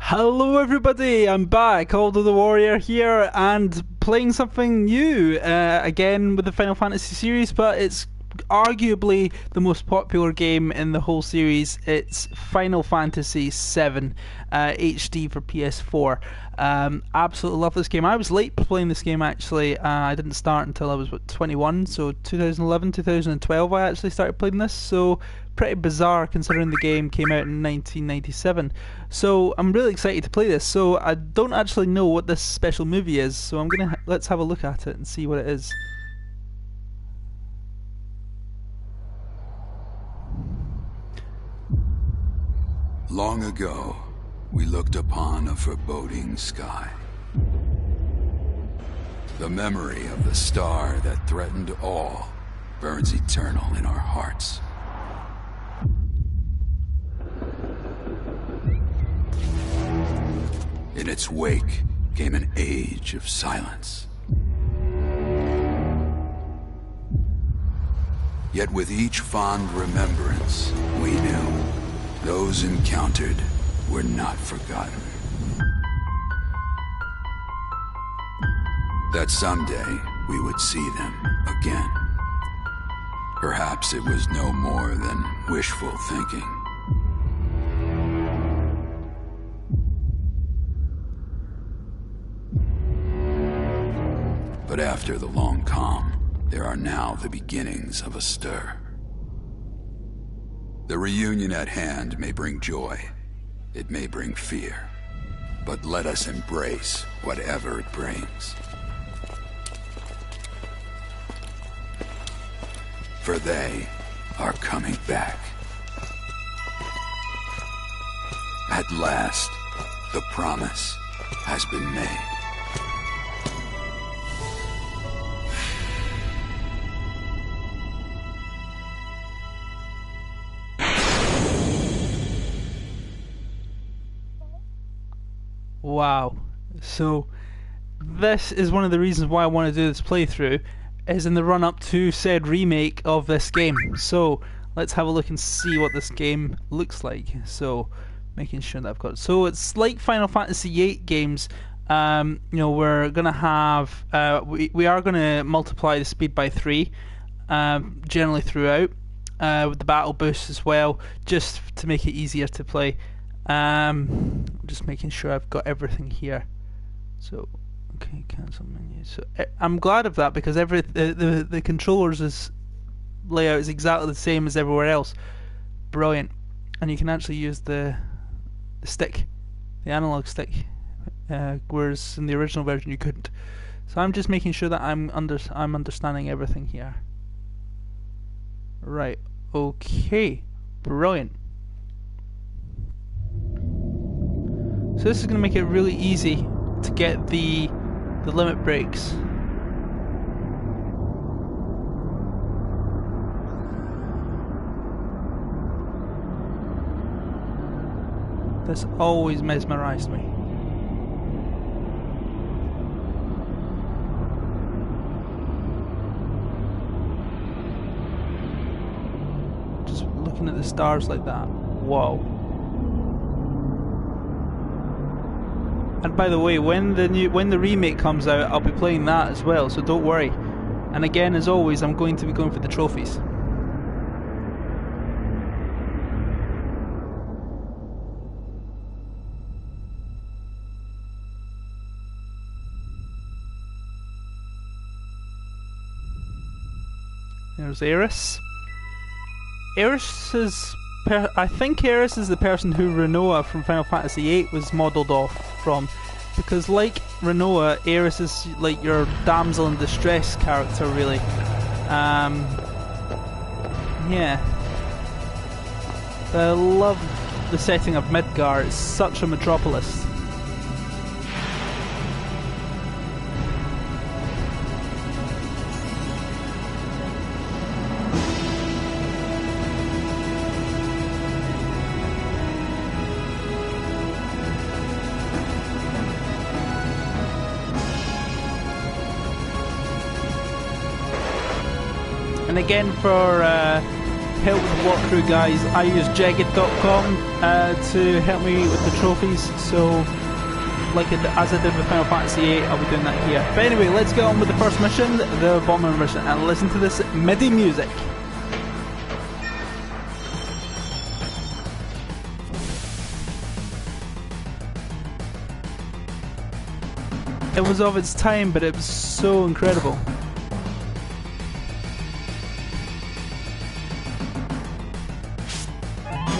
Hello everybody, I'm back, AldoTheWarrior here, and playing something new, again with the Final Fantasy series, but it's arguably the most popular game in the whole series. It's Final Fantasy VII HD for PS4. Absolutely love this game. I was late playing this game actually. I didn't start until I was 21, so 2011, 2012 I actually started playing this, so pretty bizarre considering the game came out in 1997. So I'm really excited to play this. So I don't actually know what this special movie is, so let's have a look at it and see what it is. Long ago, we looked upon a foreboding sky. The memory of the star that threatened all burns eternal in our hearts. In its wake came an age of silence. Yet with each fond remembrance, we knew those encountered were not forgotten. That someday we would see them again. Perhaps it was no more than wishful thinking. But after the long calm, there are now the beginnings of a stir. The reunion at hand may bring joy, it may bring fear, but let us embrace whatever it brings. For they are coming back. At last, the promise has been made. Wow. So this is one of the reasons why I want to do this playthrough, is in the run up to said remake of this game. So let's have a look and see what this game looks like. So making sure that I've got it. So it's like Final Fantasy VIII games. You know, we're gonna have we are gonna multiply the speed by 3 generally throughout, with the battle boost as well, just to make it easier to play. Just making sure I've got everything here. So okay, cancel menu. So I'm glad of that, because the controllers layout is exactly the same as everywhere else. Brilliant. And you can actually use the stick, the analog stick, whereas in the original version you couldn't. So I'm just making sure that I'm understanding everything here. Right. Okay. Brilliant. So this is going to make it really easy to get the limit breaks. This always mesmerized me. Just looking at the stars like that. Whoa. And by the way, when the remake comes out, I'll be playing that as well, so don't worry. And again, as always, I'm going to be going for the trophies. There's Aeris. I think Aeris is the person who Rinoa from Final Fantasy VIII was modelled off from, because like Rinoa, Aeris is like your damsel in distress character, really. Yeah. I love the setting of Midgar. It's such a metropolis. And again, for help with the walkthrough, guys, I use jagged.com to help me with the trophies. So, like as I did with Final Fantasy VIII, I'll be doing that here. But anyway, let's get on with the first mission, the bomber mission, and listen to this MIDI music. It was of its time, but it was so incredible.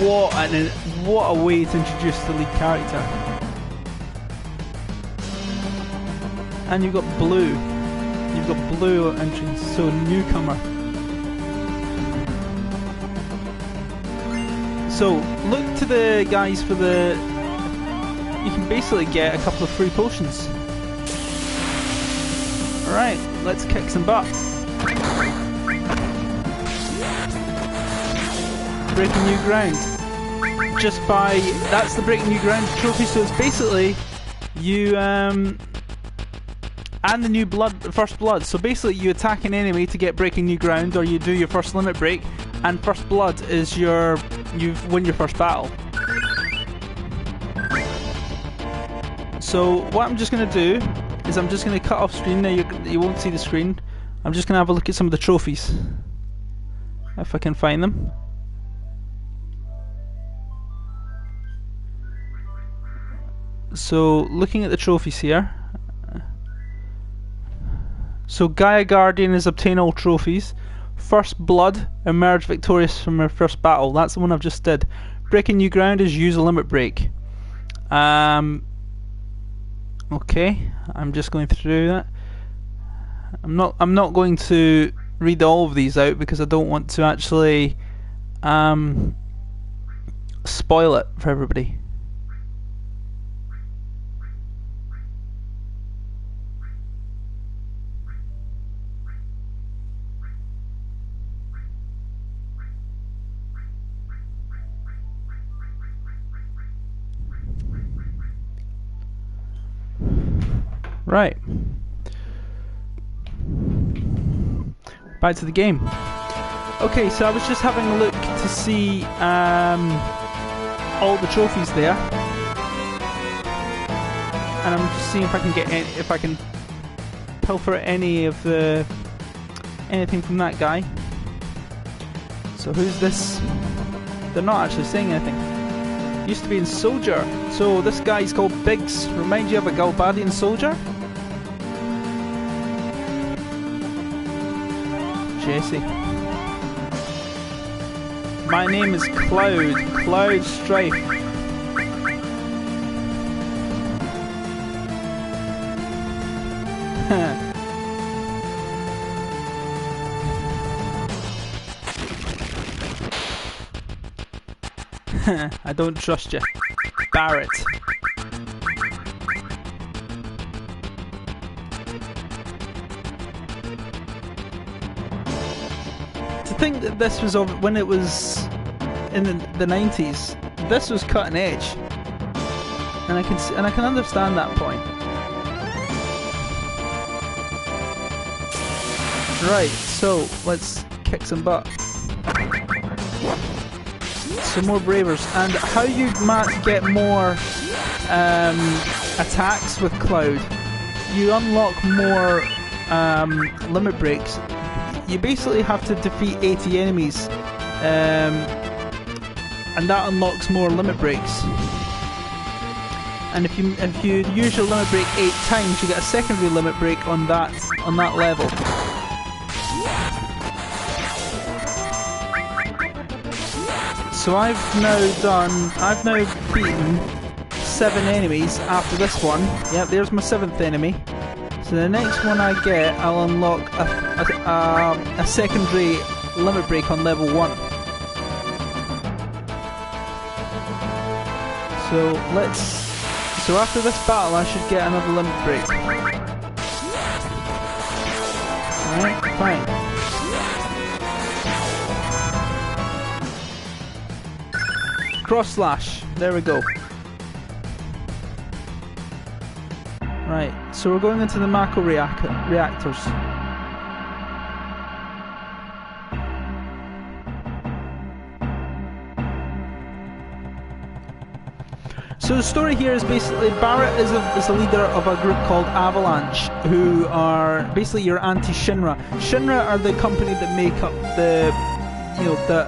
What a way to introduce the lead character. And you've got Blue. You've got Blue entering, so newcomer. So look to the guys for the. You can basically get a couple of free potions. Alright, let's kick some butt. Breaking new ground. Just by... That's the breaking new ground trophy, so it's basically you... and the new first blood. So basically you attack an enemy to get breaking new ground, or you do your first limit break, and first blood is your... You've won your first battle. So what I'm just going to do is I'm just going to cut off screen. Now you won't see the screen. I'm just going to have a look at some of the trophies, if I can find them. So looking at the trophies here. So Gaia Guardian is obtain all trophies. First Blood, emerge victorious from her first battle. That's the one I've just did. Breaking new ground is use a limit break. Okay, I'm just going through that. I'm not going to read all of these out because I don't want to actually spoil it for everybody. Right. Back to the game. Okay, so I was just having a look to see all the trophies there, and I'm just seeing if I can get if I can pilfer anything from that guy. So who's this? They're not actually saying anything. Used to be in Soldier. So this guy's called Biggs. Remind you of a Galbadian soldier? Jesse. My name is Cloud. Cloud Strife. I don't trust you. Barrett. To think that this was when it was in the 90s, this was cutting edge, and I can understand that point. Right, so let's kick some butt. Some more bravers, and how you get more attacks with Cloud. You unlock more limit breaks. You basically have to defeat 80 enemies, and that unlocks more limit breaks. And if you use your limit break 8 times, you get a secondary limit break on that level. So I've now beaten 7 enemies after this one. Yep, there's my 7th enemy. So the next one I get, I'll unlock a secondary limit break on level 1. So after this battle I should get another limit break. Alright, fine. Cross slash, there we go. Right, so we're going into the Mako reactors. So the story here is basically Barrett is a leader of a group called Avalanche, who are basically your anti-Shinra. Shinra are the company that make up the, that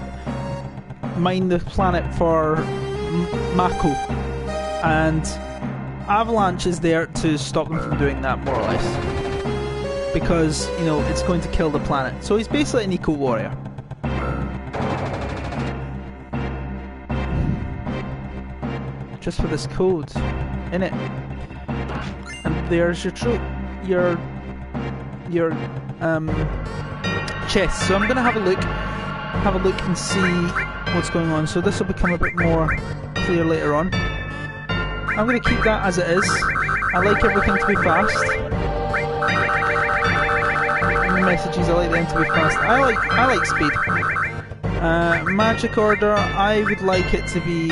mine the planet for Mako, and Avalanche is there to stop them from doing that, more or less, because it's going to kill the planet. So he's basically an eco-warrior. Just for this code in it, and there's your chest. So I'm gonna have a look and see what's going on. So this will become a bit more clear later on. I'm gonna keep that as it is. I like everything to be fast. And the messages, I like them to be fast. I like speed. Magic order, I would like it to be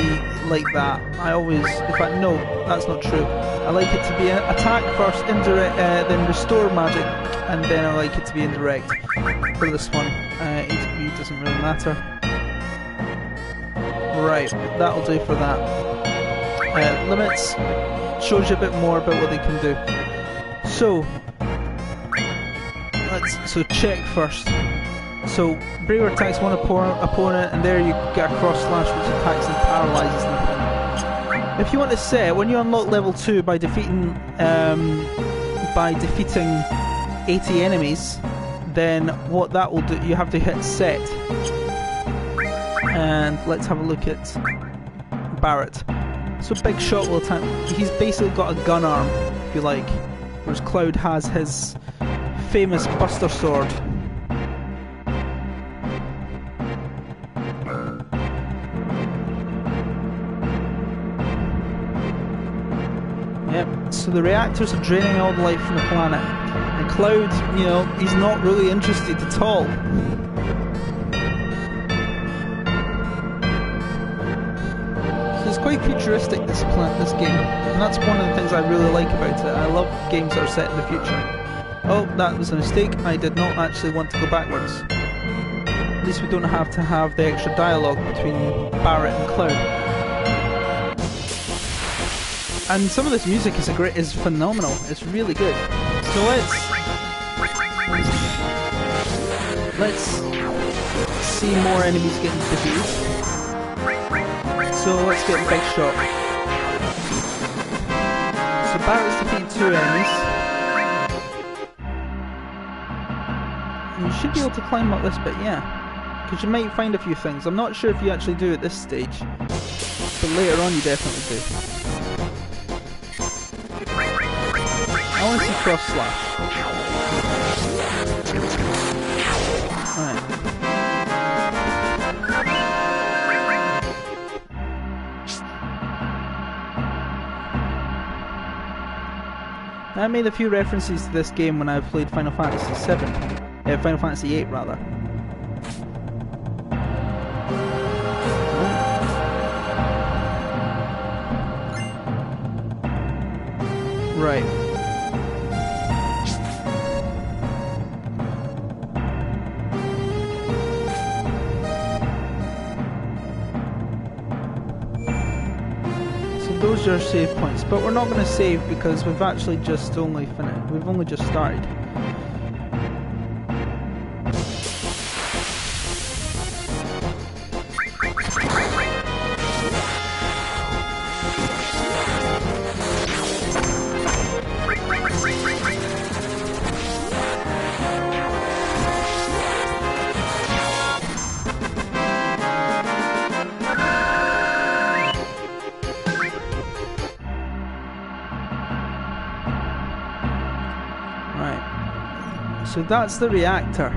like that. In fact, no, that's not true. I like it to be attack first, indirect, then restore magic, and then I like it to be indirect. For this one, A to B doesn't really matter. Right, that'll do for that. Limits shows you a bit more about what they can do. So, check first. So, Braver attacks one opponent, and there you get a cross slash which attacks and paralyzes them. If you want to set, when you unlock level 2 by defeating 80 enemies, then what that will do, you have to hit set. And let's have a look at Barrett. So Big Shot will attack. He's basically got a gun arm, if you like, whereas Cloud has his famous Buster Sword. Yep, so the reactors are draining all the life from the planet. And Cloud, he's not really interested at all. So it's quite futuristic, this game. And that's one of the things I really like about it. I love games that are set in the future. Oh, that was a mistake. I did not actually want to go backwards. At least we don't have to have the extra dialogue between Barrett and Cloud. And some of this music is phenomenal. It's really good. So let's see more enemies getting defeated. So let's get Big Shot. So Barrett's defeated 2 enemies. And you should be able to climb up this bit, yeah. Because you might find a few things. I'm not sure if you actually do at this stage, but later on you definitely do. I want to see cross slash. Alright. I made a few references to this game when I played Final Fantasy VII. Final Fantasy VIII rather. Right. Those are save points, but we're not going to save because we've actually just only finished. We've only just started. So that's the reactor,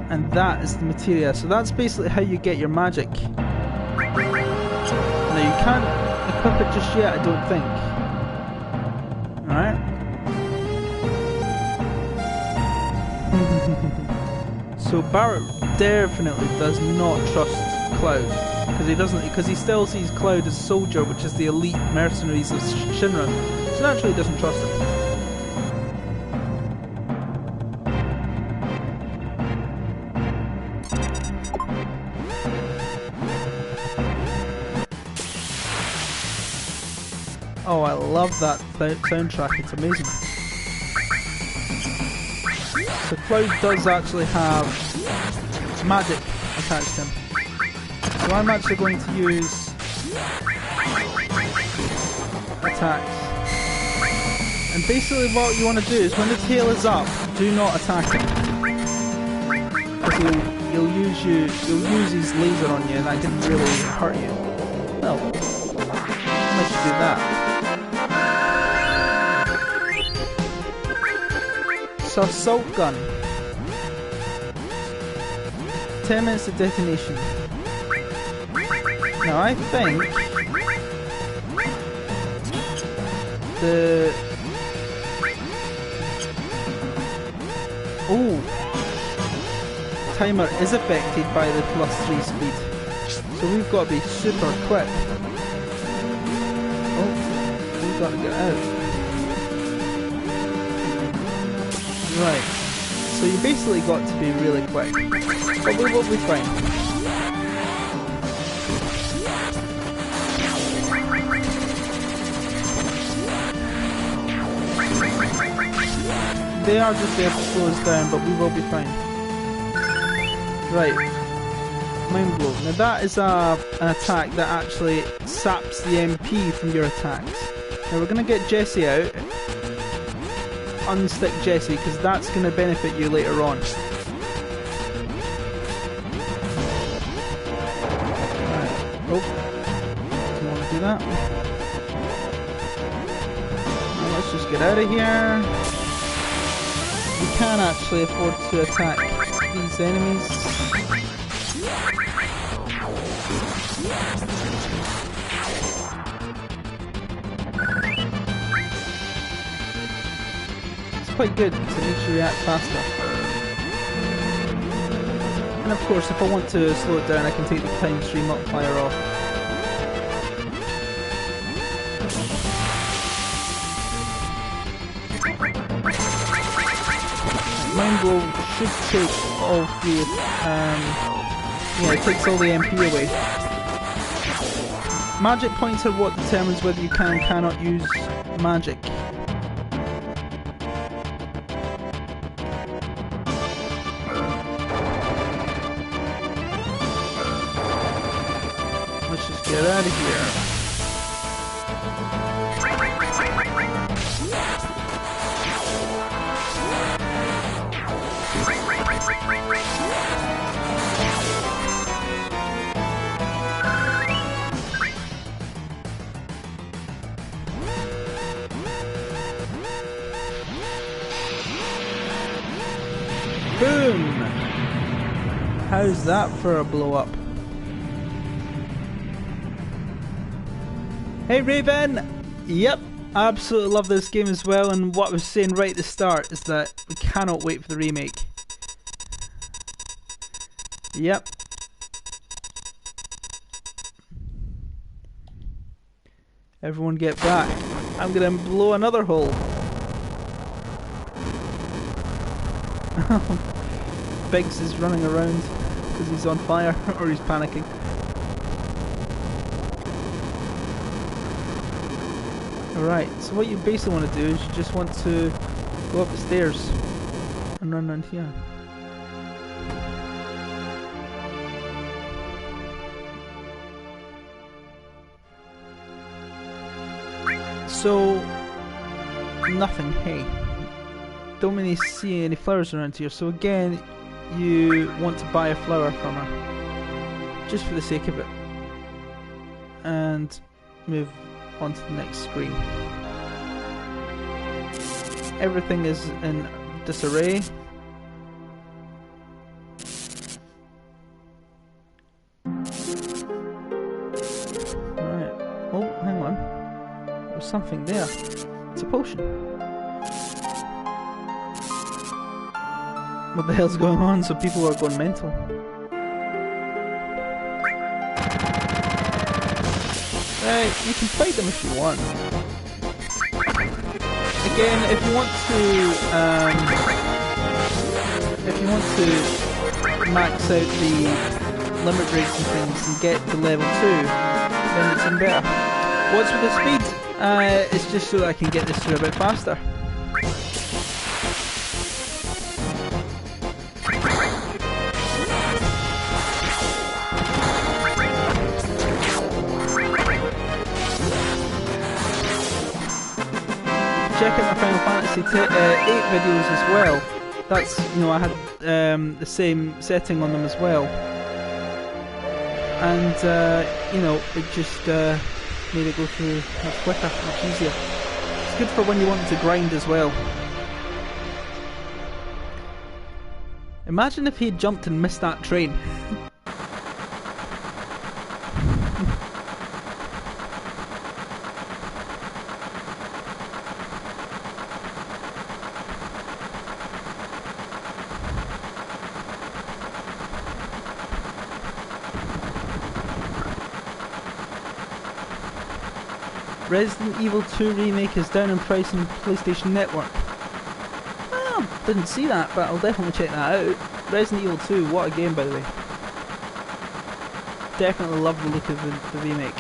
and that is the materia. So that's basically how you get your magic. Now you can't equip it just yet, I don't think. Alright. So Barrett definitely does not trust Cloud, because he still sees Cloud as soldier, which is the elite mercenaries of Shinra. So naturally he doesn't trust him. Oh, I love that soundtrack, it's amazing. So Cloud does actually have magic attached to him. So I'm actually going to use attacks. And basically what you want to do is when the tail is up, do not attack him. Because he'll use his laser on you and that can really hurt you. Well, unless you do that. So assault gun. 10 minutes to detonation. Now I think the timer is affected by the +3 speed. So we've got to be super quick. Oh, we've got to get out. Right. So you basically got to be really quick. But we will be fine. They are just there to slow us down, but we will be fine. Right. Mind blow. Now that is an attack that actually saps the MP from your attacks. Now we're going to get Jesse out. Unstick Jesse, because that's going to benefit you later on. Right. Oh. Don't want to do that. Now let's just get out of here. We can actually afford to attack these enemies. It's quite good, because it makes you react faster. And of course, if I want to slow it down, I can take the ×3 multiplier off. Mind blow should take all the yeah, it takes all the MP away. Magic points are what determines whether you can and cannot use magic. Let's just get out of here. Boom! How's that for a blow up? Hey Raven! Yep, I absolutely love this game as well, and what I was saying right at the start is that we cannot wait for the remake. Yep. Everyone get back. I'm gonna blow another hole. Biggs is running around because he's on fire or he's panicking. Alright, so what you basically want to do is you just want to go up the stairs and run around here. So, nothing, hey. Don't really see any flowers around here, so again, you want to buy a flower from her. Just for the sake of it. And move on to the next screen. Everything is in disarray. Right. Oh, hang on. There's something there. It's a potion. What the hell's going on? So people are going mental. Right, you can fight them if you want. Again, if you want to max out the limit breaks and things and get to level 2, then it's even better. What's with the speed? It's just so that I can get this through a bit faster. Check out my Final Fantasy 8 videos as well. That's, you know, I had the same setting on them as well. And, you know, it just made it go through much quicker, much easier. It's good for when you want to grind as well. Imagine if he had jumped and missed that train. Resident Evil 2 Remake is down in price on PlayStation Network. Well, didn't see that, but I'll definitely check that out. Resident Evil 2, what a game by the way. Definitely love the look of the remake.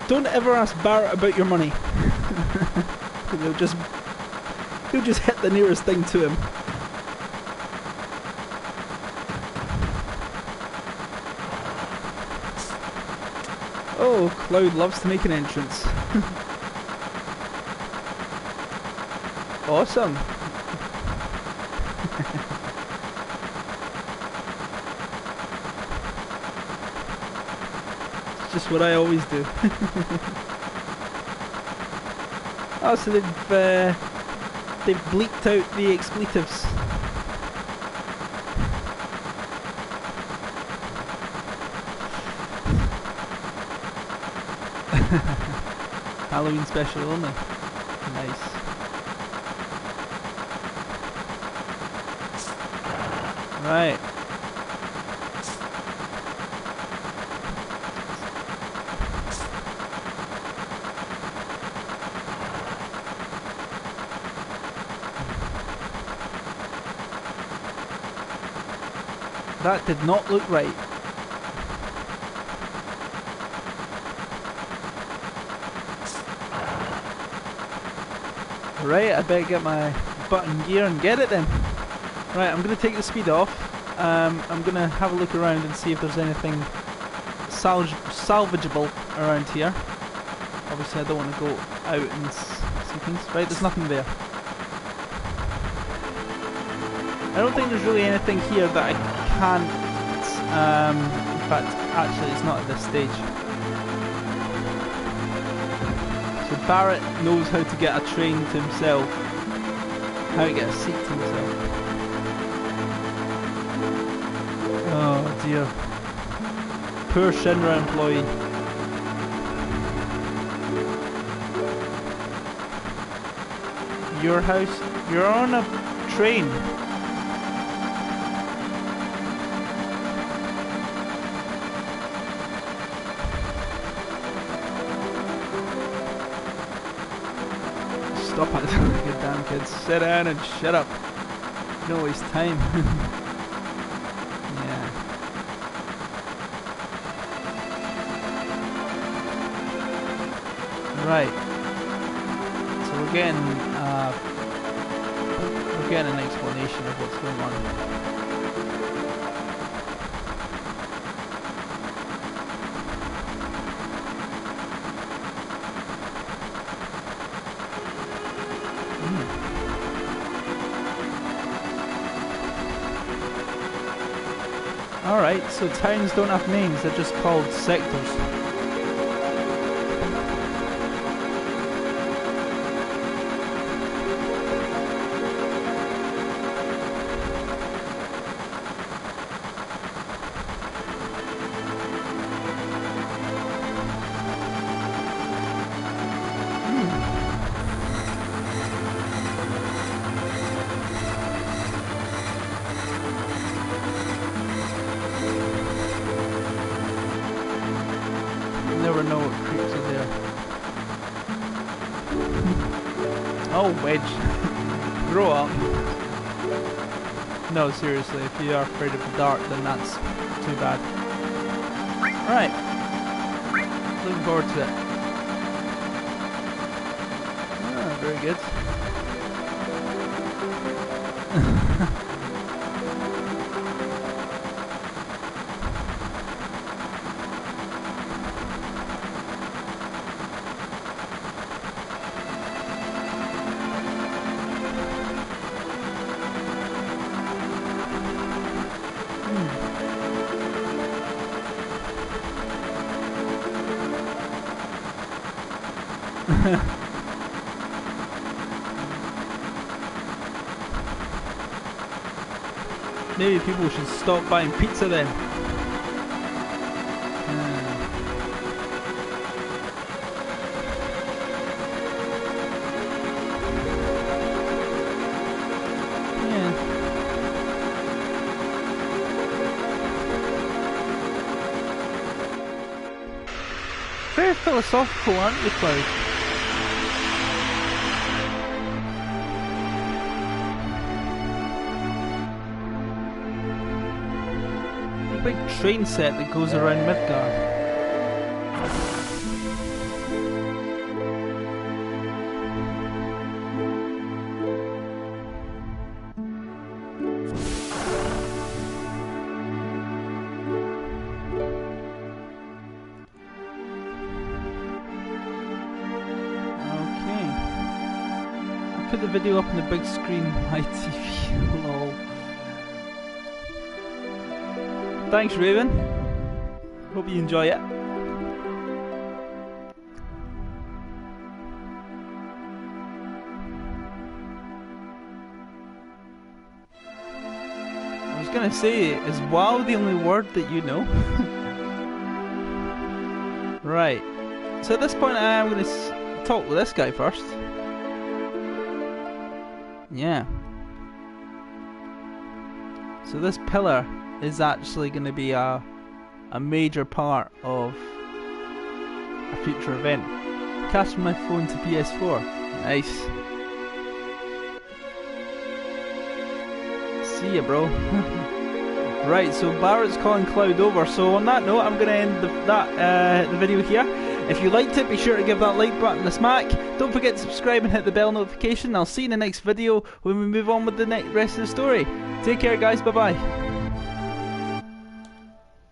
Don't ever ask Barrett about your money. He'll just hit the nearest thing to him. Oh, Cloud loves to make an entrance. Awesome. It's just what I always do. Oh, so they've bleeped out the expletives. Halloween special only. Nice. Right. That did not look right. Right, I better get my butt in gear and get it then. Right, I'm going to take the speed off. I'm going to have a look around and see if there's anything salvageable around here. Obviously I don't want to go out and see things. Right, there's nothing there. I don't think there's really anything here that I can't... in fact, actually it's not at this stage. So Barrett knows how to get a train to himself, how to get a seat to himself. Oh dear. Poor Shinra employee. Your house? You're on a train. Stop it, you damn kids. Sit down and shut up. Don't waste time. Yeah. Right. So we're getting an explanation of what's going on. Alright, so towns don't have names, they're just called sectors. Never know what creeps are there. Oh, Wedge. Grow up. No, seriously, if you are afraid of the dark, then that's too bad. Right. Looking forward to it. Ah, very good. Maybe people should stop buying pizza then. Yeah. Very philosophical, aren't they, Cloud? Big train set that goes around Midgar. Okay. I'll put the video up on the big screen, my TV. Lol. Thanks, Raven. Hope you enjoy it. I was gonna say, is wow the only word that you know? Right. So at this point, I'm gonna talk with this guy first. Yeah. So this pillar is actually going to be a major part of a future event. Cast my phone to PS4. Nice. See ya, bro. Right, so Barrett's calling Cloud over. So on that note, I'm going to end the video here. If you liked it, be sure to give that like button a smack. Don't forget to subscribe and hit the bell notification. I'll see you in the next video when we move on with the rest of the story. Take care, guys. Bye bye.